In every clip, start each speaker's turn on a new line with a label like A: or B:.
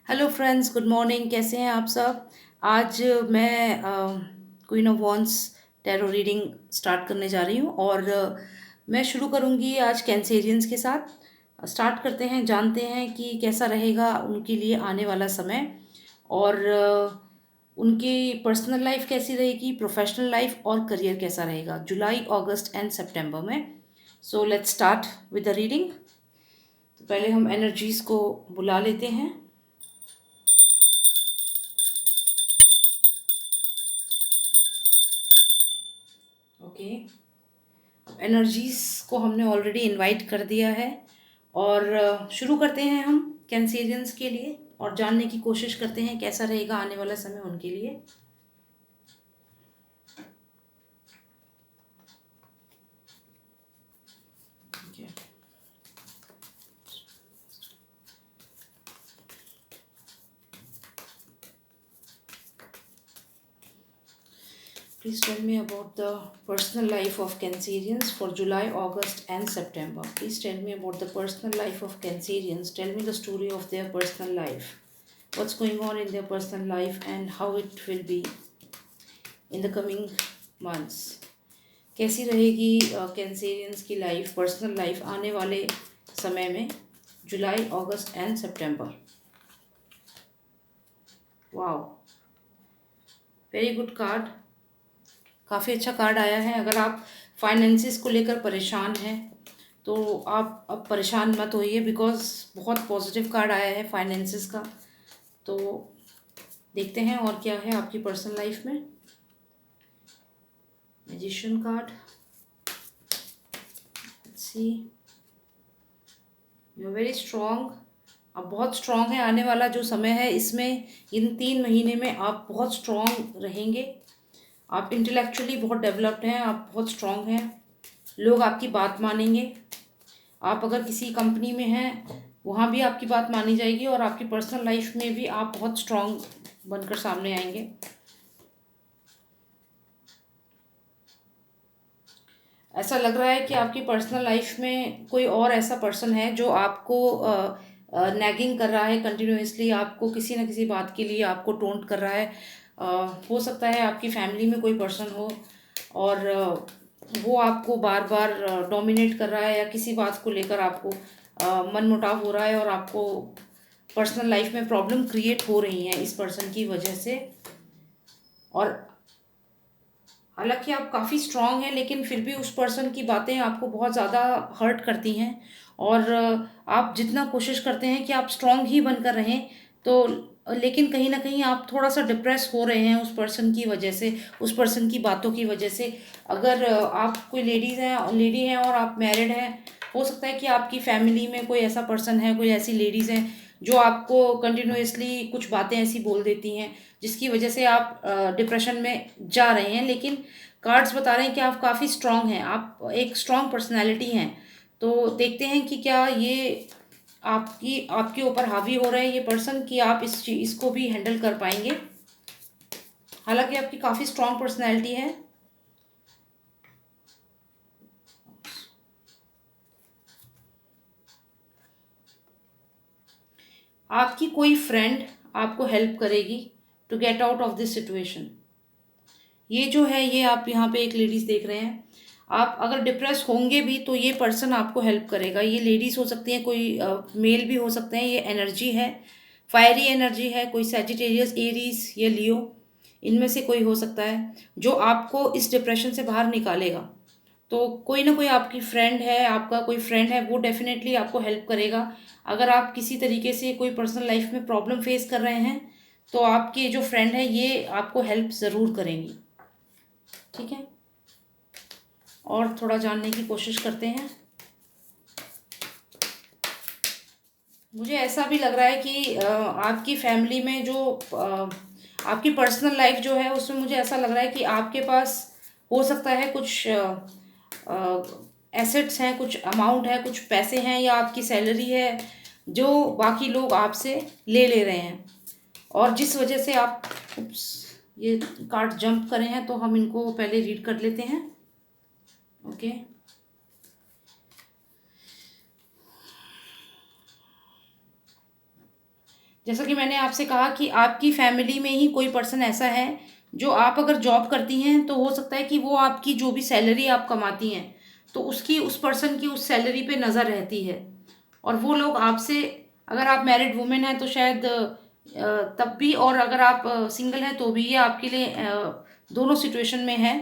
A: Hello friends, good morning. कैसे हैं आप सब? आज मैं queen of wands tarot reading start करने जा रही हूँ और मैं शुरू करूँगी आज कैंसेरियंस के साथ। स्टार्ट करते हैं, जानते हैं कि कैसा रहेगा उनके लिए आने वाला समय और उनकी पर्सनल लाइफ कैसी रहेगी, प्रोफेशनल लाइफ और करियर कैसा रहेगा जुलाई, अगस्त एंड सितंबर में। So let's start with the reading. तो पहले हम एनर्जीज़ को बुला लेते हैं। ओके, एनर्जीज को हमने ऑलरेडी इनवाइट कर दिया है और शुरू करते हैं हम कैंसेरियंस के लिए और जानने की कोशिश करते हैं कैसा रहेगा आने वाला समय उनके लिए। Okay. Please tell me about the personal life of Cancerians for July, August, and September. Please tell me about the personal life of Cancerians. Tell me the story of their personal life. What's going on in their personal life and how it will be in the coming months. कैसी रहेगी Cancerians की life, personal life आने वाले समय में जुलाई, अगस्त and सितंबर। Wow, very good card. काफ़ी अच्छा कार्ड आया है। अगर आप फाइनेंसिस को लेकर परेशान हैं तो आप अब परेशान मत होइए, बिकॉज बहुत पॉजिटिव कार्ड आया है फाइनेंसिस का। तो देखते हैं और क्या है आपकी पर्सनल लाइफ में। Magician card, see, you are very strong. आप बहुत स्ट्रॉन्ग हैं। आने वाला जो समय है इसमें इन 3 महीने में आप बहुत स्ट्रॉन्ग रहेंगे। आप इंटेलेक्चुअली बहुत डेवलप्ड हैं, आप बहुत स्ट्रॉन्ग हैं। लोग आपकी बात मानेंगे। आप अगर किसी कंपनी में हैं वहाँ भी आपकी बात मानी जाएगी और आपकी पर्सनल लाइफ में भी आप बहुत स्ट्रॉन्ग बनकर सामने आएंगे। ऐसा लग रहा है कि आपकी पर्सनल लाइफ में कोई और ऐसा पर्सन है जो आपको नैगिंग कर रहा है कंटिन्यूसली, आपको किसी न किसी बात के लिए आपको टोंट कर रहा है। हो सकता है आपकी फैमिली में कोई पर्सन हो और वो आपको बार बार डोमिनेट कर रहा है या किसी बात को लेकर आपको मनमुटाव हो रहा है और आपको पर्सनल लाइफ में प्रॉब्लम क्रिएट हो रही हैं इस पर्सन की वजह से। और हालांकि आप काफ़ी स्ट्रांग हैं लेकिन फिर भी उस पर्सन की बातें आपको बहुत ज़्यादा हर्ट करती हैं और आप जितना कोशिश करते हैं कि आप स्ट्रांग ही बनकर रहें, तो लेकिन कहीं ना कहीं आप थोड़ा सा डिप्रेस हो रहे हैं उस पर्सन की वजह से, उस पर्सन की बातों की वजह से। अगर आप कोई लेडी हैं और आप मैरिड हैं, हो सकता है कि आपकी फैमिली में कोई ऐसा पर्सन है, कोई ऐसी लेडीज़ हैं जो आपको कंटिन्यूसली कुछ बातें ऐसी बोल देती हैं जिसकी वजह से आप डिप्रेशन में जा रहे हैं। लेकिन कार्ड्स बता रहे हैं कि आप काफ़ी स्ट्रांग हैं, आप एक स्ट्रांग पर्सनैलिटी हैं। तो देखते हैं कि क्या ये आपकी आपके ऊपर हावी हो रहा है ये पर्सन, कि आप इस चीज़ इसको भी हैंडल कर पाएंगे। हालांकि आपकी काफ़ी स्ट्रांग पर्सनैलिटी है। आपकी कोई फ्रेंड आपको हेल्प करेगी to get out of this situation. ये जो है, ये आप यहाँ पे एक लेडीज़ देख रहे हैं। आप अगर डिप्रेस होंगे भी तो ये पर्सन आपको हेल्प करेगा। ये लेडीज़ हो सकती हैं, कोई मेल भी हो सकते हैं। ये एनर्जी है, फायरी एनर्जी है, कोई सैजिटेरियस, एरीज या लियो, इनमें से कोई हो सकता है जो आपको इस डिप्रेशन से बाहर निकालेगा। तो कोई ना कोई आपकी फ्रेंड है, आपका कोई फ्रेंड है, वो डेफिनेटली आपको हेल्प करेगा। अगर आप किसी तरीके से कोई पर्सनल लाइफ में प्रॉब्लम फेस कर रहे हैं तो आपके जो फ्रेंड है ये आपको हेल्प ज़रूर करेंगी। ठीक है, और थोड़ा जानने की कोशिश करते हैं। मुझे ऐसा भी लग रहा है कि आपकी फैमिली में जो आपकी पर्सनल लाइफ जो है उसमें मुझे ऐसा लग रहा है कि आपके पास हो सकता है कुछ एसेट्स हैं, कुछ अमाउंट है, कुछ पैसे हैं या आपकी सैलरी है जो बाकी लोग आपसे ले रहे हैं और जिस वजह से आप उप्स, ये कार्ड जंप करे हैं तो हम इनको पहले रीड कर लेते हैं। ओके, जैसा कि मैंने आपसे कहा कि आपकी फैमिली में ही कोई पर्सन ऐसा है जो, आप अगर जॉब करती हैं तो हो सकता है कि वो आपकी जो भी सैलरी आप कमाती हैं तो उसकी, उस पर्सन की उस सैलरी पे नज़र रहती है। और वो लोग आपसे, अगर आप मैरिड वुमेन हैं तो शायद तब भी, और अगर आप सिंगल हैं तो भी, ये आपके लिए दोनों सिचुएशन में है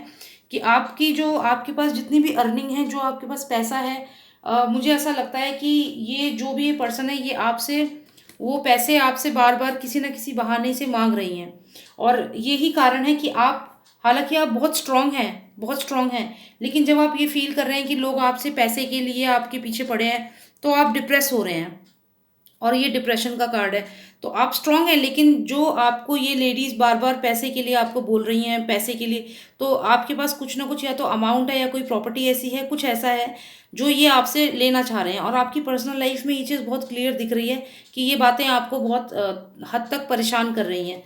A: कि आपकी जो, आपके पास जितनी भी अर्निंग है, जो आपके पास पैसा है, मुझे ऐसा लगता है कि ये जो भी ये पर्सन है, ये आपसे, वो पैसे आपसे बार बार किसी ना किसी बहाने से मांग रही हैं। और यही कारण है कि आप, हालांकि आप बहुत स्ट्रांग हैं, बहुत स्ट्रांग हैं, लेकिन जब आप ये फील कर रहे हैं कि लोग आपसे पैसे के लिए आपके पीछे पड़े हैं तो आप डिप्रेस हो रहे हैं, और ये डिप्रेशन का कार्ड है। तो आप स्ट्रांग हैं, लेकिन जो आपको ये लेडीज़ बार बार पैसे के लिए आपको बोल रही हैं, पैसे के लिए, तो आपके पास कुछ ना कुछ या तो अमाउंट है या कोई प्रॉपर्टी ऐसी है, कुछ ऐसा है जो ये आपसे लेना चाह रहे हैं। और आपकी पर्सनल लाइफ में ये चीज़ बहुत क्लियर दिख रही है कि ये बातें आपको बहुत हद तक परेशान कर रही हैं।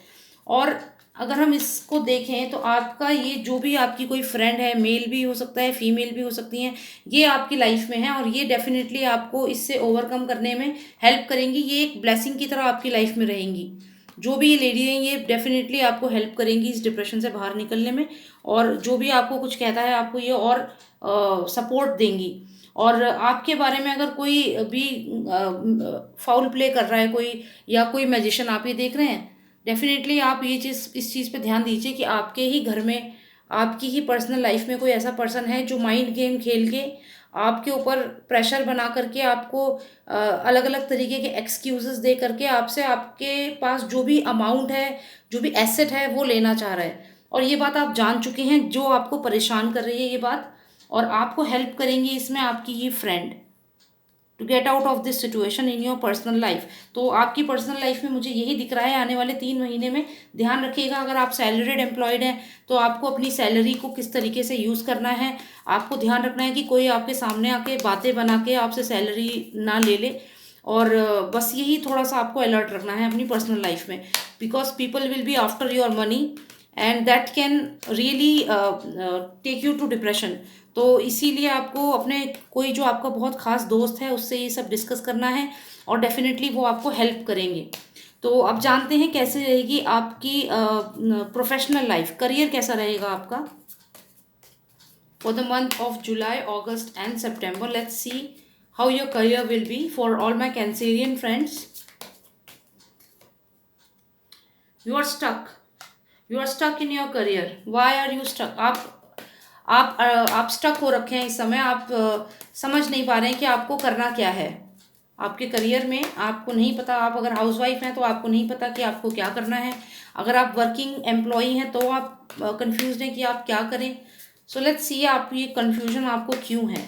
A: और अगर हम इसको देखें तो आपका ये जो भी आपकी कोई फ्रेंड है, मेल भी हो सकता है, फीमेल भी हो सकती हैं, ये आपकी लाइफ में है और ये डेफिनेटली आपको इससे ओवरकम करने में हेल्प करेंगी। ये एक ब्लेसिंग की तरह आपकी लाइफ में रहेंगी। जो भी ये लेडी हैं, ये डेफिनेटली आपको हेल्प करेंगी इस डिप्रेशन से बाहर निकलने में। और जो भी आपको कुछ कहता है, आपको ये और सपोर्ट देंगी। और आपके बारे में अगर कोई भी फाउल प्ले कर रहा है कोई, या कोई मैजिशियन आप ये देख रहे हैं, डेफिनेटली आप ये चीज़, इस चीज़ पे ध्यान दीजिए कि आपके ही घर में, आपकी ही पर्सनल लाइफ में कोई ऐसा पर्सन है जो माइंड गेम खेल के आपके ऊपर प्रेशर बना करके, आपको अलग अलग तरीके के एक्सक्यूजेस दे करके आपसे, आपके पास जो भी अमाउंट है, जो भी एसेट है, वो लेना चाह रहा है। और ये बात आप जान चुके हैं, जो आपको परेशान कर रही है ये बात, और आपको हेल्प करेंगी इसमें आपकी ही friend, to get out of this situation in your personal life. तो आपकी पर्सनल लाइफ में मुझे यही दिख रहा है आने वाले 3 महीने में। ध्यान रखिएगा, अगर आप सैलरीड एम्प्लॉयड हैं तो आपको अपनी सैलरी को किस तरीके से यूज़ करना है। आपको ध्यान रखना है कि कोई आपके सामने आके बातें बना के आपसे सैलरी ना ले ले। और बस यही थोड़ा सा आपको अलर्ट रखना है अपनी पर्सनल लाइफ में, because people will be after your money and that can really take you to depression. तो इसीलिए आपको अपने, कोई जो आपका बहुत खास दोस्त है उससे ये सब डिस्कस करना है, और डेफिनेटली वो आपको हेल्प करेंगे। तो अब जानते हैं कैसे रहेगी आपकी प्रोफेशनल लाइफ, करियर कैसा रहेगा आपका for the month of July, August and September. Let's see how your career will be for all my Cancerian friends. You are stuck, you are stuck in your career. Why are you stuck? आप stuck हो रखे हैं इस समय। आप समझ नहीं पा रहे हैं कि आपको करना क्या है आपके करियर में। आपको नहीं पता, आप अगर हाउसवाइफ हैं तो आपको नहीं पता कि आपको क्या करना है। अगर आप वर्किंग एम्प्लॉई हैं तो आप कंफ्यूज हैं कि आप क्या करें। सो लेट्स सी आप ये कंफ्यूजन आपको क्यों है।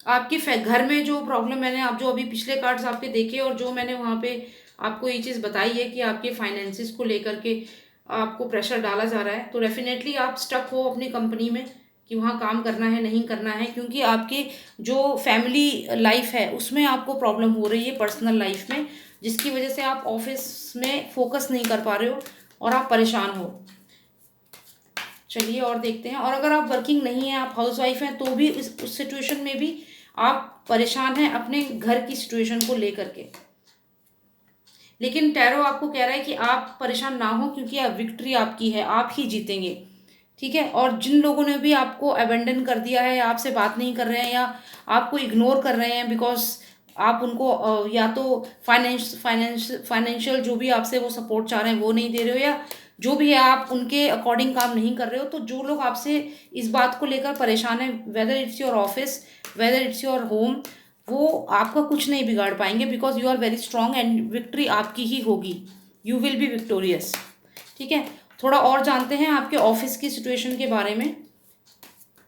A: आपके घर में जो प्रॉब्लम, मैंने आप जो अभी पिछले कार्ड्स आपके देखे और जो मैंने वहाँ पे आपको ये चीज़ बताई है कि आपके फाइनेंसिस को लेकर के आपको प्रेशर डाला जा रहा है, तो डेफिनेटली आप स्टक हो अपनी कंपनी में कि वहाँ काम करना है, नहीं करना है, क्योंकि आपके जो फैमिली लाइफ है उसमें आपको प्रॉब्लम हो रही है पर्सनल लाइफ में, जिसकी वजह से आप ऑफिस में फोकस नहीं कर पा रहे हो और आप परेशान हो। चलिए और देखते हैं। और अगर आप वर्किंग नहीं हैं, आप हाउसवाइफ हैं, तो भी उस सिचुएशन में भी आप परेशान हैं अपने घर की सिचुएशन को लेकर के। लेकिन टैरो आपको कह रहा है कि आप परेशान ना हो, क्योंकि आप, विक्ट्री आपकी है, आप ही जीतेंगे, ठीक है। और जिन लोगों ने भी आपको अबेंडन कर दिया है, आपसे बात नहीं कर रहे हैं या आपको इग्नोर कर रहे हैं बिकॉज आप उनको या तो फाइनेंशियल जो भी आपसे वो सपोर्ट चाह रहे हैं वो नहीं दे रहे हो, या जो भी है आप उनके अकॉर्डिंग काम नहीं कर रहे हो, तो जो लोग आपसे इस बात को लेकर परेशान है, whether it's your office, whether it's your home, वो आपका कुछ नहीं बिगाड़ पाएंगे, because you are very strong and victory आपकी ही होगी। यू विल बी विक्टोरियस, ठीक है। थोड़ा और जानते हैं आपके ऑफिस की सिचुएशन के बारे में।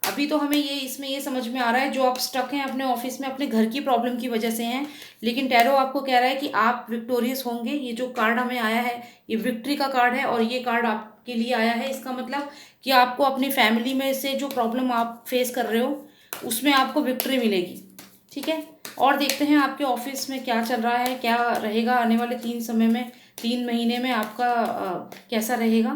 A: अभी तो हमें ये, इसमें ये समझ में आ रहा है जो आप स्टक हैं अपने ऑफिस में अपने घर की प्रॉब्लम की वजह से हैं, लेकिन टैरो आपको कह रहा है कि आप विक्टोरियस होंगे। ये जो कार्ड हमें आया है ये विक्ट्री का कार्ड है, और ये कार्ड आपके लिए आया है। इसका मतलब कि आपको अपनी फैमिली में से जो प्रॉब्लम आप फेस कर रहे हो उसमें आपको विक्ट्री मिलेगी, ठीक है। और देखते हैं आपके ऑफिस में क्या चल रहा है, क्या रहेगा आने वाले 3 महीने में आपका कैसा रहेगा।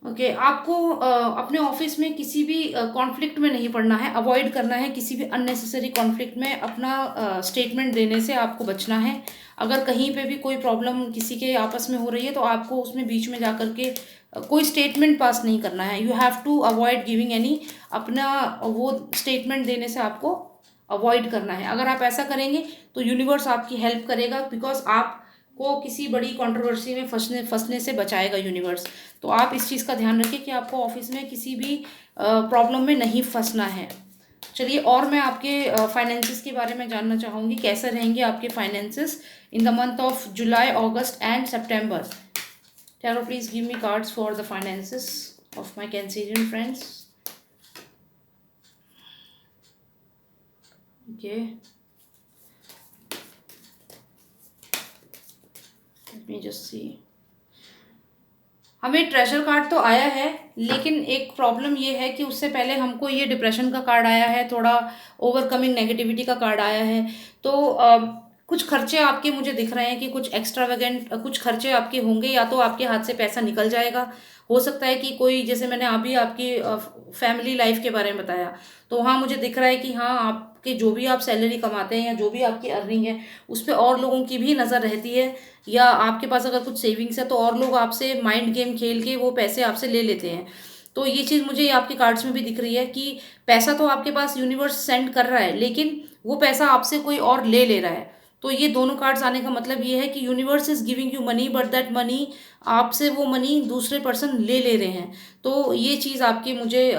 A: ओके, आपको अपने ऑफिस में किसी भी कॉन्फ्लिक्ट में नहीं पड़ना है, अवॉइड करना है किसी भी अननेसेसरी कॉन्फ्लिक्ट में, अपना स्टेटमेंट देने से आपको बचना है। अगर कहीं पे भी कोई प्रॉब्लम किसी के आपस में हो रही है तो आपको उसमें बीच में जा कर के कोई स्टेटमेंट पास नहीं करना है। You have to avoid giving any, अपना वो स्टेटमेंट देने से आपको अवॉइड करना है। अगर आप ऐसा करेंगे तो यूनिवर्स आपकी हेल्प करेगा, बिकॉज आप को किसी बड़ी कंट्रोवर्सी में फंसने फंसने से बचाएगा यूनिवर्स। तो आप इस चीज़ का ध्यान रखिए कि आपको ऑफिस में किसी भी प्रॉब्लम में नहीं फंसना है। चलिए, और मैं आपके फाइनेंसिस के बारे में जानना चाहूँगी, कैसे रहेंगे आपके finances in the month of July, August and September. Tarot please give me cards for the finances of my Cancerian friends. Okay, let me just see. हमें ट्रेजर कार्ड तो आया है, लेकिन एक प्रॉब्लम ये है कि उससे पहले हमको ये डिप्रेशन का कार्ड आया है, थोड़ा ओवरकमिंग नेगेटिविटी का कार्ड आया है। तो कुछ खर्चे आपके मुझे दिख रहे हैं कि कुछ एक्स्ट्रावेगेंट कुछ खर्चे आपके होंगे, या तो आपके हाथ से पैसा निकल जाएगा। हो सकता है कि कोई, जैसे मैंने अभी आपकी फैमिली लाइफ के बारे में बताया, तो वहाँ मुझे दिख रहा है कि हाँ, आपके जो भी आप सैलरी कमाते हैं या जो भी आपकी अर्निंग है उस पर और लोगों की भी नज़र रहती है, या आपके पास अगर कुछ सेविंग्स है तो और लोग आपसे माइंड गेम खेल के वो पैसे आपसे ले लेते हैं। तो ये चीज़ मुझे आपके कार्ड्स में भी दिख रही है कि पैसा तो आपके पास यूनिवर्स सेंड कर रहा है, लेकिन वो पैसा आपसे कोई और ले ले रहा है। तो ये दोनों कार्ड्स आने का मतलब ये है कि universe is giving you money, but that money, आपसे वो मनी दूसरे पर्सन ले ले रहे हैं। तो ये चीज़ आपकी मुझे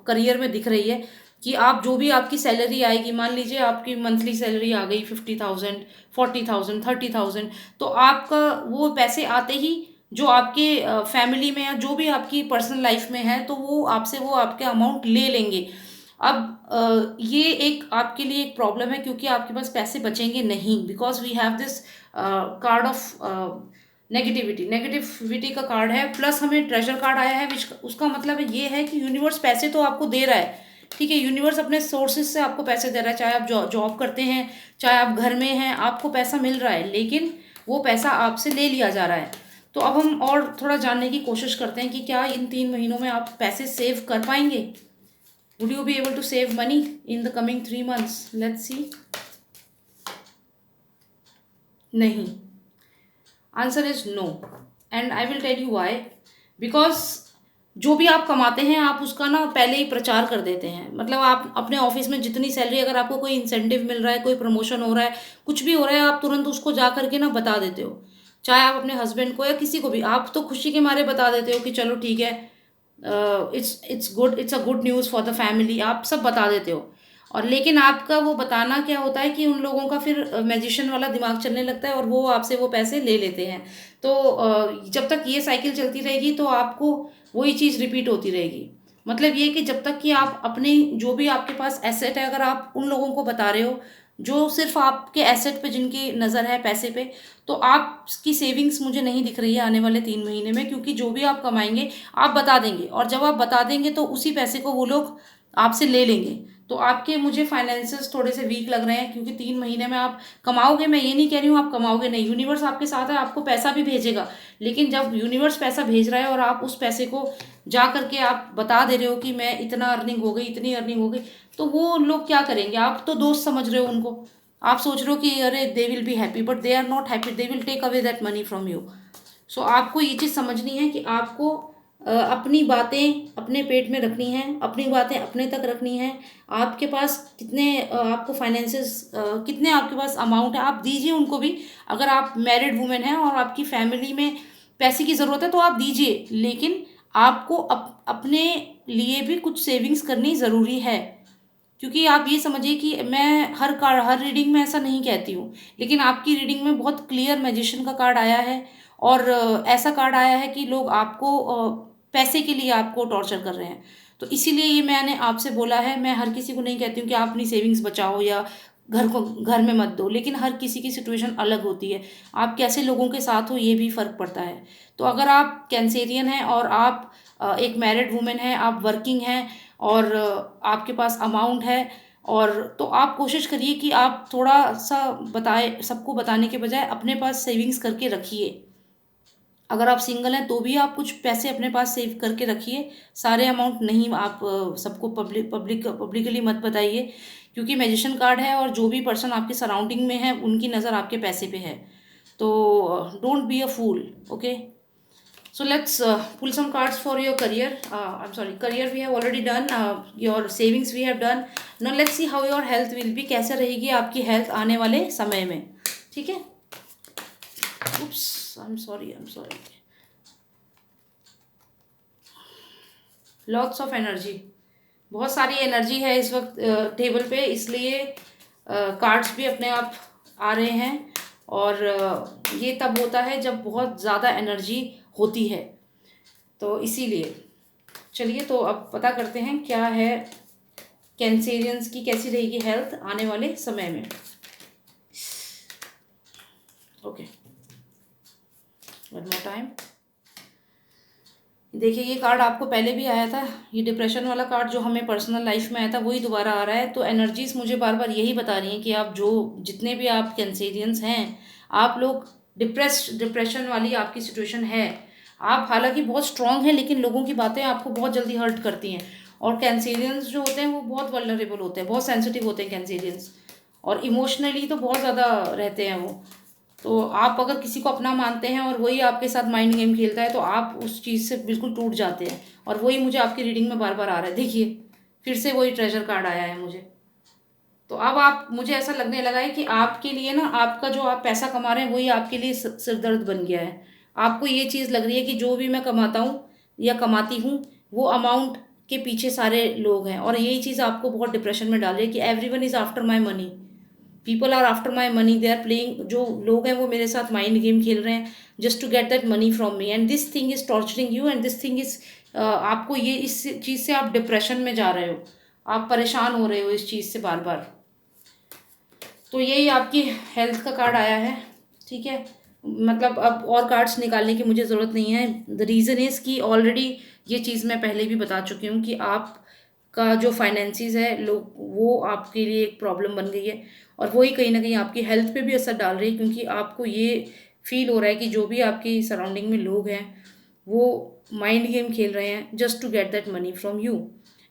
A: करियर में दिख रही है कि आप जो भी आपकी सैलरी आएगी, मान लीजिए आपकी मंथली सैलरी आ गई 50,000, 40,000, 30,000, तो आपका वो पैसे आते ही जो आपके फैमिली में या जो भी आपकी पर्सनल लाइफ में है, तो वो आपसे वो आपके अमाउंट ले लेंगे। अब ये एक आपके लिए एक प्रॉब्लम है, क्योंकि आपके पास पैसे बचेंगे नहीं, because we have this card of negativity का कार्ड है, प्लस हमें ट्रेजर कार्ड आया है, विच उसका मतलब ये है कि यूनिवर्स पैसे तो आपको दे रहा है। ठीक है, यूनिवर्स अपने सोर्सेज से आपको पैसे दे रहा है, चाहे आप जॉब करते हैं, चाहे आप घर में हैं, आपको पैसा मिल रहा है, लेकिन वो पैसा आपसे ले लिया जा रहा है। तो अब हम और थोड़ा जानने की कोशिश करते हैं कि क्या इन 3 महीनों में आप पैसे सेव कर पाएंगे। Would you be able to save money in the coming 3 months? Let's see. नहीं, answer is no, and I will tell you why. Because जो भी आप कमाते हैं आप उसका ना पहले ही प्रचार कर देते हैं। मतलब आप अपने ऑफिस में जितनी सैलरी, अगर आपको कोई इंसेंटिव मिल रहा है, कोई प्रमोशन हो रहा है, कुछ भी हो रहा है, आप तुरंत उसको जा करके ना बता देते हो। चाहे आप अपने हस्बैंड को या किसी को भी, आप तो खुशी के मारे बता देते हो कि चलो ठीक है, it's good, it's a good news for the family, आप सब बता देते हो। और लेकिन आपका वो बताना क्या होता है कि उन लोगों का फिर मैजिशियन वाला दिमाग चलने लगता है और वो आपसे वो पैसे ले लेते हैं। तो जब तक ये साइकिल चलती रहेगी तो आपको वही चीज़ रिपीट होती रहेगी। मतलब ये कि जब तक कि आप अपने जो भी आपके पास एसेट है, अगर आप उन लोगों को बता रहे हो जो सिर्फ आपके एसेट पे जिनकी नज़र है, पैसे पे, तो आपकी सेविंग्स मुझे नहीं दिख रही है आने वाले 3 महीने में, क्योंकि जो भी आप कमाएंगे आप बता देंगे, और जब आप बता देंगे तो उसी पैसे को वो लोग आपसे ले लेंगे। तो आपके मुझे फाइनेंसेस थोड़े से वीक लग रहे हैं, क्योंकि 3 महीने में आप कमाओगे, मैं ये नहीं कह रही हूँ आप कमाओगे नहीं, यूनिवर्स आपके साथ है, आपको पैसा भी भेजेगा। लेकिन जब यूनिवर्स पैसा भेज रहा है और आप उस पैसे को जा करके आप बता दे रहे हो कि मैं इतना अर्निंग हो गई, इतनी अर्निंग हो गई, तो वो लोग क्या करेंगे? आप तो दोस्त समझ रहे हो उनको, आप सोच रहे हो कि अरे they will be happy, but they are not happy, they will take away that money from you. So आपको ये चीज़ समझनी है कि आपको अपनी बातें अपने पेट में रखनी हैं, अपनी बातें अपने तक रखनी हैं। आपके पास कितने आपको फाइनेंसेस कितने आपके पास अमाउंट है, आप दीजिए उनको भी। अगर आप मैरिड वुमेन हैं और आपकी फैमिली में पैसे की ज़रूरत है तो आप दीजिए, लेकिन आपको अपने लिए भी कुछ सेविंग्स करनी ज़रूरी है। क्योंकि आप ये समझिए कि मैं हर रीडिंग में ऐसा नहीं कहती हूँ, लेकिन आपकी रीडिंग में बहुत क्लियर मैजिशियन का कार्ड आया है, और ऐसा कार्ड आया है कि लोग आपको पैसे के लिए आपको टॉर्चर कर रहे हैं। तो इसीलिए ये मैंने आपसे बोला है। मैं हर किसी को नहीं कहती हूँ कि आप अपनी सेविंग्स बचाओ या घर में मत दो, लेकिन हर किसी की सिचुएशन अलग होती है, आप कैसे लोगों के साथ हो ये भी फ़र्क पड़ता है। तो अगर आप कैंसेरियन हैं और आप एक मैरिड वुमेन हैं, आप वर्किंग हैं, और आपके पास अमाउंट है, और तो आप कोशिश करिए कि आप थोड़ा सा बताए, सबको बताने के बजाय अपने पास सेविंग्स करके रखिए। अगर आप सिंगल हैं तो भी आप कुछ पैसे अपने पास सेव करके रखिए, सारे अमाउंट नहीं, आप सबको पब्लिकली मत बताइए, क्योंकि मैजिशियन कार्ड है और जो भी पर्सन आपके सराउंडिंग में है उनकी नज़र आपके पैसे पे है। तो don't be a fool, okay. So let's pull some cards for your career. I'm sorry, career we have already done. Your savings we have done. Now let's see how your health will be. कैसे रहेगी आपकी health आने वाले समय में, ठीक है। Oops, I'm sorry, I'm sorry. Lots of energy, बहुत सारी एनर्जी है इस वक्त टेबल पे, इसलिए कार्ड्स भी अपने आप आ रहे हैं। और ये तब होता है जब बहुत ज़्यादा एनर्जी होती है, तो इसीलिए चलिए तो अब पता करते हैं क्या है कैंसेरियंस की, कैसी रहेगी हेल्थ आने वाले समय में। Okay, one more time. देखिए ये कार्ड आपको पहले भी आया था, ये डिप्रेशन वाला कार्ड जो हमें पर्सनल लाइफ में आया था वही दोबारा आ रहा है। तो एनर्जीज मुझे बार बार यही बता रही हैं कि आप जो जितने भी आप कैंसेरियंस हैं, आप लोग डिप्रेशन वाली आपकी सिचुएशन है। आप हालांकि बहुत स्ट्रांग हैं, लेकिन लोगों की बातें आपको बहुत जल्दी हर्ट करती हैं। और कैंसेरियंस जो होते हैं वो बहुत वल्नरेबल होते हैं, बहुत सेंसिटिव होते हैं कैंसेरियंस, और इमोशनली तो बहुत ज़्यादा रहते हैं वो। तो आप अगर किसी को अपना मानते हैं और वही आपके साथ माइंड गेम खेलता है तो आप उस चीज़ से बिल्कुल टूट जाते हैं। और वही मुझे आपकी रीडिंग में बार बार आ रहा है, देखिए फिर से वही ट्रेजर कार्ड आया है मुझे। तो अब आप, मुझे ऐसा लगने लगा है कि आपके लिए ना, आपका जो आप पैसा कमा रहे हैं वही आपके लिए सिरदर्द बन गया है। आपको ये चीज़ लग रही है कि जो भी मैं कमाता हूँ या कमाती हूँ, वो अमाउंट के पीछे सारे लोग हैं, और यही चीज़ आपको बहुत डिप्रेशन में डाल रही है कि everyone is after my money, people are after my money, they are playing, जो लोग हैं वो मेरे साथ माइंड गेम खेल रहे हैं just to get that money from me, and this thing is torturing you, and this thing is, आपको ये, इस चीज़ से आप डिप्रेशन में जा रहे हो, आप परेशान हो रहे हो इस चीज़ से बार बार। तो यही आपकी हेल्थ का कार्ड आया है, ठीक है। मतलब अब और कार्ड्स निकालने की मुझे ज़रूरत नहीं है। द रीज़न इज़ कि ऑलरेडी ये चीज़ मैं पहले भी बता चुकी हूँ कि आपका जो फाइनेंसिस है, लोग, वो आपके लिए एक प्रॉब्लम बन गई है, और वही कहीं ना कहीं आपकी हेल्थ पे भी असर डाल रही है, क्योंकि आपको ये फील हो रहा है कि जो भी आपकी सराउंडिंग में लोग हैं वो माइंड गेम खेल रहे हैं just to get that money from you,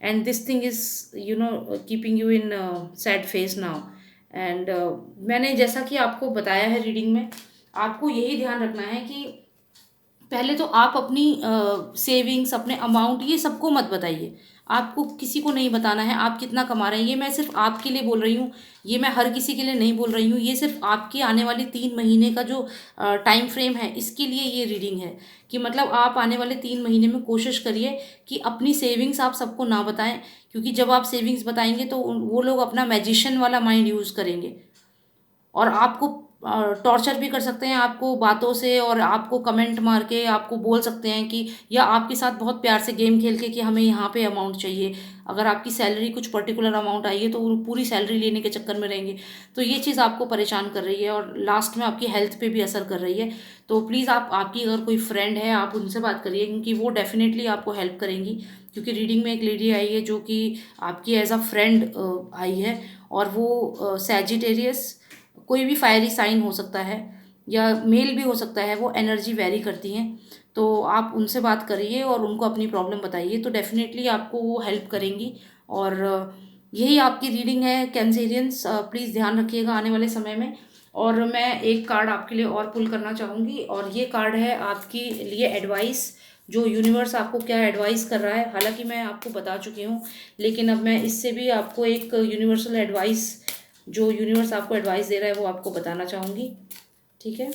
A: and this thing is keeping you in sad face now. And मैंने जैसा कि आपको बताया है रीडिंग में, आपको यही ध्यान रखना है कि पहले तो आप अपनी सेविंग्स, अपने अमाउंट, ये सबको मत बताइए। आपको किसी को नहीं बताना है आप कितना कमा रहे हैं। ये मैं सिर्फ आपके लिए बोल रही हूँ, ये मैं हर किसी के लिए नहीं बोल रही हूँ। ये सिर्फ आपके आने वाले 3 महीने का जो टाइम फ्रेम है, इसके लिए ये रीडिंग है। कि मतलब आप आने वाले 3 महीने में कोशिश करिए कि अपनी सेविंग्स आप सबको ना बताएं, क्योंकि जब आप सेविंग्स बताएंगे तो वो लोग अपना मैजिशियन वाला माइंड यूज़ करेंगे, और आपको टॉर्चर भी कर सकते हैं आपको बातों से, और आपको कमेंट मार के आपको बोल सकते हैं कि, या आपके साथ बहुत प्यार से गेम खेल के कि हमें यहाँ पे अमाउंट चाहिए। अगर आपकी सैलरी कुछ पर्टिकुलर अमाउंट आई है तो वो पूरी सैलरी लेने के चक्कर में रहेंगे। तो ये चीज़ आपको परेशान कर रही है और लास्ट में आपकी हेल्थ पे भी असर कर रही है। तो प्लीज़ आप, आपकी अगर कोई फ्रेंड है आप उनसे बात करिए, क्योंकि वो डेफिनेटली आपको हेल्प करेंगी। क्योंकि रीडिंग में एक लेडी आई है जो कि आपकी एज अ फ्रेंड आई है, और वो सैजिटेरियस, कोई भी फायरी साइन हो सकता है या मेल भी हो सकता है, वो एनर्जी वेरी करती हैं। तो आप उनसे बात करिए और उनको अपनी प्रॉब्लम बताइए, तो डेफिनेटली आपको वो हेल्प करेंगी। और यही आपकी रीडिंग है कैंसेरियंस, प्लीज़ ध्यान रखिएगा आने वाले समय में। और मैं एक कार्ड आपके लिए और पुल करना चाहूँगी, और ये कार्ड है आपके लिए एडवाइस, जो यूनिवर्स आपको क्या एडवाइस कर रहा है। हालांकि मैं आपको बता चुकी हूँ, लेकिन अब मैं इससे भी आपको एक यूनिवर्सल एडवाइस, जो यूनिवर्स आपको एडवाइस दे रहा है वो आपको बताना चाहूँगी, ठीक है।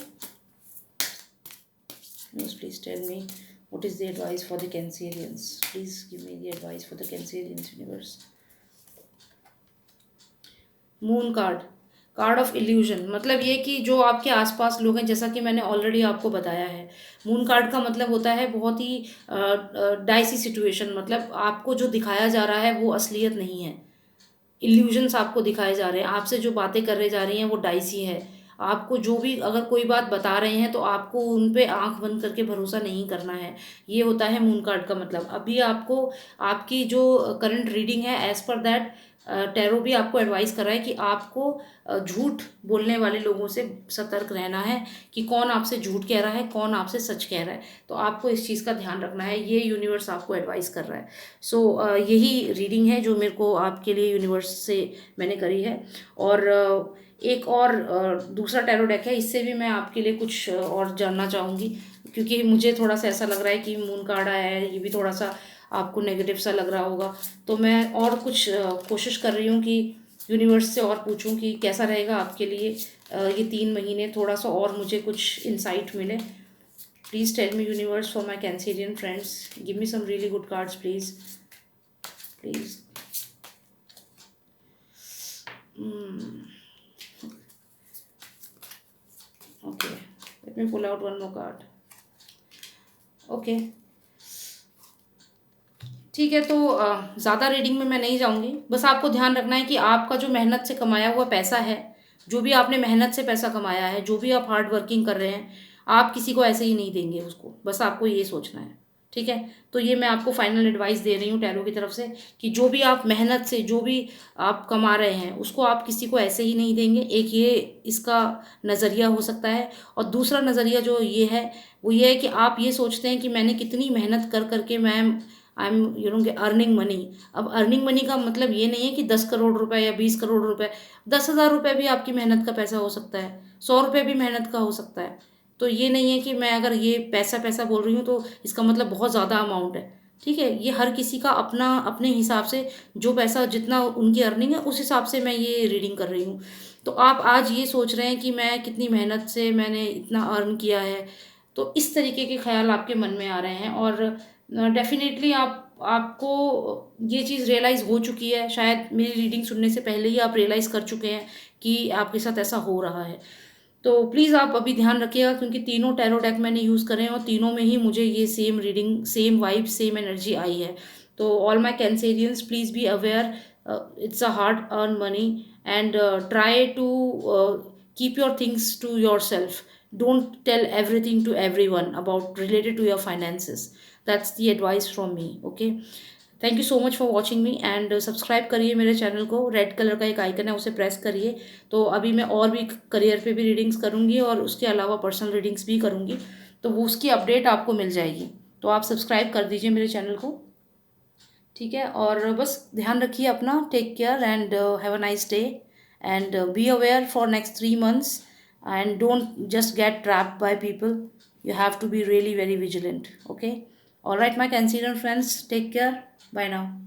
A: Please tell me what is the advice for the Cancerians, please give me the advice for the Cancerians universe. Moon card, card of illusion, मतलब ये कि जो आपके आसपास लोग हैं, जैसा कि मैंने ऑलरेडी आपको बताया है, मून कार्ड का मतलब होता है बहुत ही डाइसी सिचुएशन, मतलब आपको जो दिखाया जा रहा है वो असलियत नहीं है। इल्यूजन्स आपको दिखाए जा रहे हैं, आपसे जो बातें करे जा रही हैं वो डाइसी है। आपको जो भी अगर कोई बात बता रहे हैं तो आपको उन पे आँख बंद करके भरोसा नहीं करना है। ये होता है मून कार्ड का मतलब। अभी आपको आपकी जो करंट रीडिंग है एज़ पर दैट टैरो भी आपको एडवाइस कर रहा है कि आपको झूठ बोलने वाले लोगों से सतर्क रहना है कि कौन आपसे झूठ कह रहा है, कौन आपसे सच कह रहा है। तो आपको इस चीज़ का ध्यान रखना है, ये यूनिवर्स आपको एडवाइस कर रहा है। सो यही रीडिंग है जो मेरे को आपके लिए यूनिवर्स से मैंने करी है। और एक और दूसरा टैरो डेक है, इससे भी मैं आपके लिए कुछ और जानना चाहूँगी, क्योंकि मुझे थोड़ा सा ऐसा लग रहा है कि मून कार्ड आया है, ये भी थोड़ा सा आपको नेगेटिव सा लग रहा होगा। तो मैं और कुछ कोशिश कर रही हूँ कि यूनिवर्स से और पूछूं कि कैसा रहेगा आपके लिए ये 3 महीने, थोड़ा सा और मुझे कुछ इंसाइट मिले। Please tell me universe for my Cancerian friends, give me some really good cards please, please. Okay, let me pull out one more card. Okay, ठीक है। तो ज़्यादा रीडिंग में मैं नहीं जाऊँगी, बस आपको ध्यान रखना है कि आपका जो मेहनत से कमाया हुआ पैसा है, जो भी आपने मेहनत से पैसा कमाया है, जो भी आप हार्ड वर्किंग कर रहे हैं, आप किसी को ऐसे ही नहीं देंगे उसको, बस आपको ये सोचना है। ठीक है, तो ये मैं आपको फाइनल एडवाइस दे रही हूँ टैरो की तरफ से कि जो भी आप मेहनत से जो भी आप कमा रहे हैं उसको आप किसी को ऐसे ही नहीं देंगे। एक ये इसका नज़रिया हो सकता है। और दूसरा नज़रिया जो ये है वो ये है कि आप ये सोचते हैं कि मैंने कितनी मेहनत कर करके मैं आई एम अर्निंग मनी। अब अर्निंग मनी का मतलब ये नहीं है कि 10 करोड़ रुपए या 20 करोड़ रुपए, 10,000 रुपये भी आपकी मेहनत का पैसा हो सकता है, 100 रुपये भी मेहनत का हो सकता है। तो ये नहीं है कि मैं अगर ये पैसा पैसा बोल रही हूँ तो इसका मतलब बहुत ज़्यादा अमाउंट है। ठीक है, ये हर किसी का अपना अपने हिसाब से जो पैसा जितना उनकी अर्निंग है उस हिसाब से मैं ये रीडिंग कर रही हूँ। तो आप आज ये सोच रहे हैं कि मैं कितनी मेहनत से मैंने इतना अर्न किया है, तो इस तरीके के ख्याल आपके मन में आ रहे हैं। और डेफिनेटली आपको ये चीज़ रियलाइज़ हो चुकी है, शायद मेरी रीडिंग सुनने से पहले ही आप रियलाइज़ कर चुके हैं कि आपके साथ ऐसा हो रहा है। तो प्लीज़ आप अभी ध्यान रखिएगा, क्योंकि तीनों टैरो डेक मैंने यूज़ करे हैं और तीनों में ही मुझे ये same reading, same vibe, same energy आई है। तो all my Cancerians, please be aware, it's a hard earn money and try to keep your things to yourself. Don't tell everything to everyone about related to your finances. That's the advice from me. Okay, thank you so much for watching me and subscribe करिए मेरे channel को। Red colour का एक icon है, उसे press करिए। तो अभी मैं और भी करियर पे भी रीडिंग्स करूँगी और उसके अलावा पर्सनल रीडिंग्स भी करूँगी, तो वो उसकी अपडेट आपको मिल जाएगी। तो आप सब्सक्राइब कर दीजिए मेरे चैनल को। ठीक है, और बस ध्यान रखिए अपना। Take care and have a nice day and be aware for next 3 months and don't just get trapped by people. You have to be really very vigilant. Okay, all right my Cancerian friends, take care. Bye now.